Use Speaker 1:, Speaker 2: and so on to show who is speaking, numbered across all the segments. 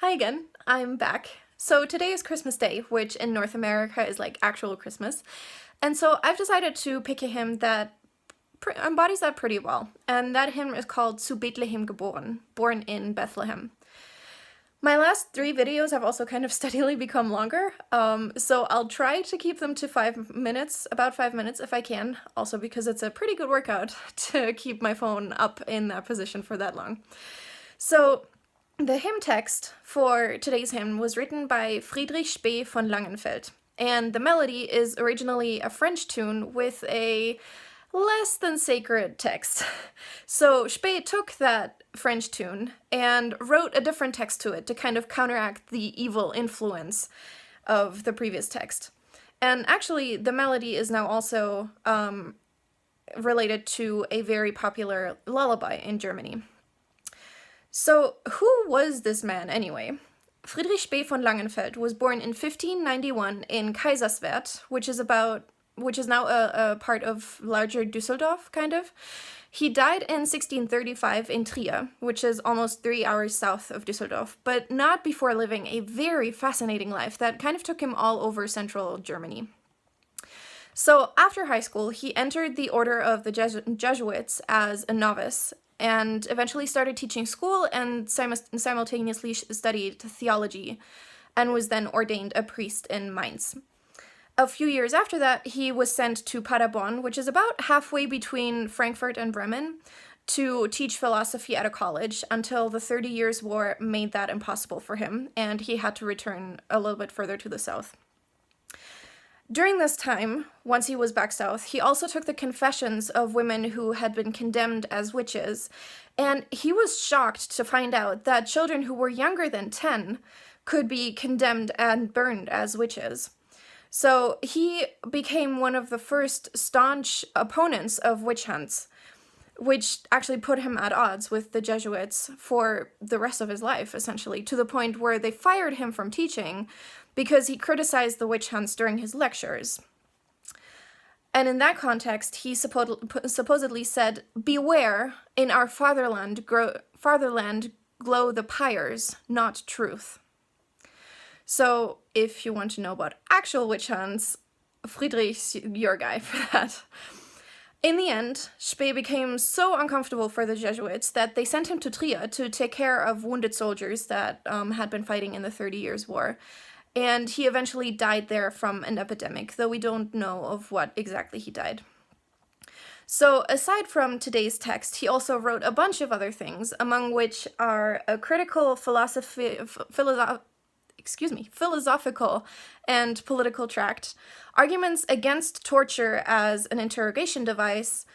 Speaker 1: Hi again, I'm back. So today is Christmas Day, which in North America is like actual Christmas. And so I've decided to pick a hymn that embodies that pretty well. And that hymn is called Zu Bethlehem geboren, born in Bethlehem. My last three videos have also kind of steadily become longer, so I'll try to keep them to 5 minutes, about 5 minutes if I can, also because it's a pretty good workout to keep my phone up in that position for that long. So the hymn text for today's hymn was written by Friedrich Spee von Langenfeld, and the melody is originally a French tune with a less than sacred text. So Spee took that French tune and wrote a different text to it to kind of counteract the evil influence of the previous text. And actually, the melody is now also related to a very popular lullaby in Germany. So, who was this man anyway? Friedrich Spee von Langenfeld was born in 1591 in Kaiserswerth, which is now a part of larger Düsseldorf, kind of. He died in 1635 in Trier, which is almost 3 hours south of Düsseldorf, but not before living a very fascinating life that kind of took him all over central Germany. So after high school, he entered the order of the Jesuits as a novice, and eventually started teaching school and simultaneously studied theology, and was then ordained a priest in Mainz. A few years after that, he was sent to Paderborn, which is about halfway between Frankfurt and Bremen, to teach philosophy at a college until the 30 Years' War made that impossible for him, and he had to return a little bit further to the south. During this time, once he was back south, he also took the confessions of women who had been condemned as witches, and he was shocked to find out that children who were younger than 10 could be condemned and burned as witches. So he became one of the first staunch opponents of witch hunts, which actually put him at odds with the Jesuits for the rest of his life, essentially, to the point where they fired him from teaching because he criticized the witch hunts during his lectures. And in that context, he supposedly said, "Beware, in our fatherland glow the pyres, not truth." So, if you want to know about actual witch hunts, Friedrich's your guy for that. In the end, Spee became so uncomfortable for the Jesuits that they sent him to Trier to take care of wounded soldiers that had been fighting in the 30 Years' War. And he eventually died there from an epidemic, though we don't know of what exactly he died. So, aside from today's text, he also wrote a bunch of other things, among which are a critical philosophical and political tract, arguments against torture as an interrogation device,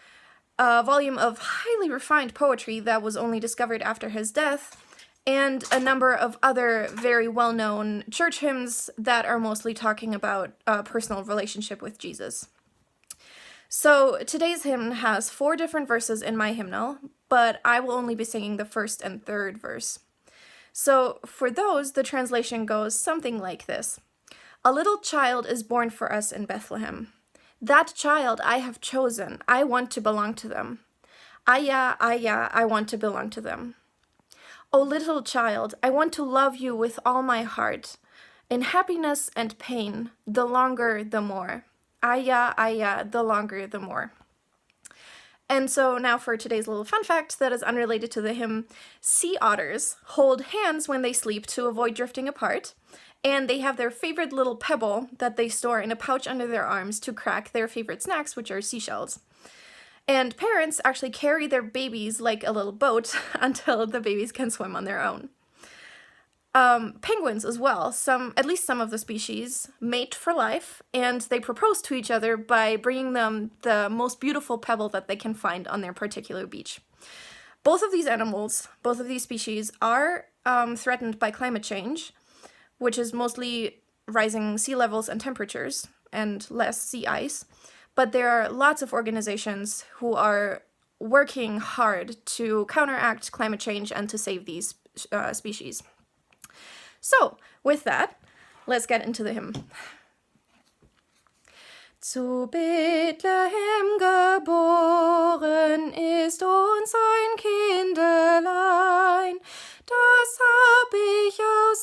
Speaker 1: a volume of highly refined poetry that was only discovered after his death, and a number of other very well-known church hymns that are mostly talking about a personal relationship with Jesus. So today's hymn has 4 different verses in my hymnal, but I will only be singing the first and third verse. So for those, the translation goes something like this. "A little child is born for us in Bethlehem. That child I have chosen. I want to belong to them. Aya, I want to belong to them. O little child, I want to love you with all my heart. In happiness and pain, the longer the more. Aya, the longer the more." And so now for today's little fun fact that is unrelated to the hymn. Sea otters hold hands when they sleep to avoid drifting apart, and they have their favorite little pebble that they store in a pouch under their arms to crack their favorite snacks, which are seashells. And parents actually carry their babies like a little boat until the babies can swim on their own. Penguins as well, at least some of the species, mate for life, and they propose to each other by bringing them the most beautiful pebble that they can find on their particular beach. Both of these species are threatened by climate change, which is mostly rising sea levels and temperatures, and less sea ice. But there are lots of organizations who are working hard to counteract climate change and to save these species. So, with that, let's get into the hymn. Zu Bethlehem geboren ist uns ein Kindelein, das hab ich aus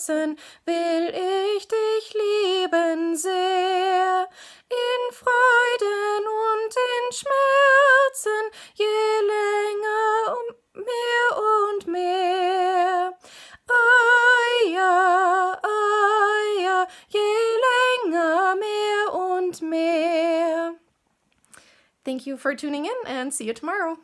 Speaker 1: Herzen will ich dich lieben sehr. In Freuden und in Schmerzen, je länger mehr und mehr. Ja, je länger mehr und mehr. Thank you for tuning in and see you tomorrow.